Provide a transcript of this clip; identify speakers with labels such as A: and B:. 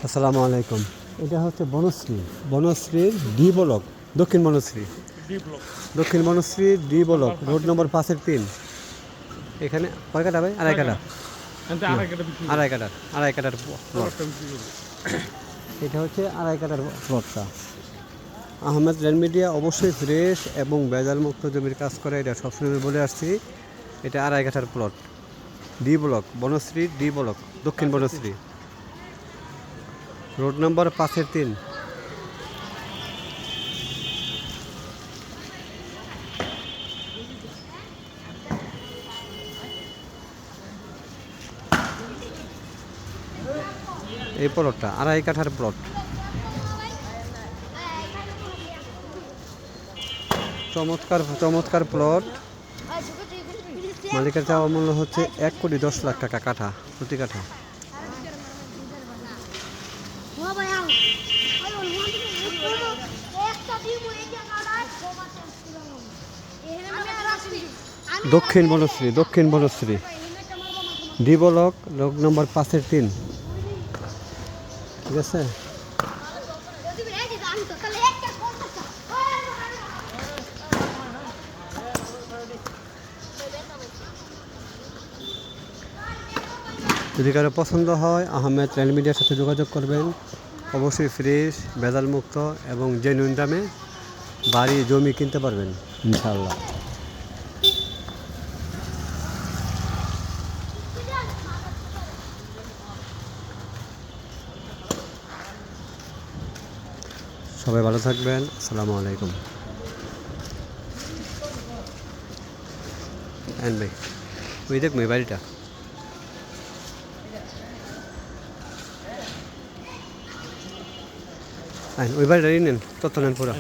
A: আসসালামু আলাইকুম। এটা হচ্ছে বনশ্রীর ডি ব্লক, দক্ষিণ Banasree, D block, road number 5-3। এখানে কয় কাটা ভাই? আড়াই কাটা, আড়াই কাটার প্লট। এটা হচ্ছে আড়াই কাটার প্লটটা। আহমেদ ল্যান্ড মিডিয়া অবশ্যই ফ্রেশ এবং ভেজাল মুক্ত জমির কাজ করে, এটা সবসময় বলে আসছি। এটা আড়াই কাঠার plot, D block, Banasree D block, দক্ষিণ বনশ্রী, রোড নম্বর 5-3। এই প্লটটা আড়াই কাঠার প্লট, চমৎকার প্লট। মালিকের চাওয়া মূল্য হচ্ছে 1,10,00,000 টাকা কাঠা, প্রতি কাঠা। দক্ষিণ Banasree D block, road number 5-3। ঠিক আছে। যদি কারো পছন্দ হয় আহমেদ ল্যান্ড মিডিয়ার সাথে যোগাযোগ করবেন। অবশ্যই ফ্রেশ, ভেজাল মুক্ত এবং জেনুইন দামে বাড়ি জমি কিনতে পারবেন ইনশাআল্লাহ। সবাই ভালো থাকবেন। আসসালামু আলাইকুম। ভাই ওই দেখবো এই বাড়িটা, ওই বাড়িটা নেন, তত নেন পুরো।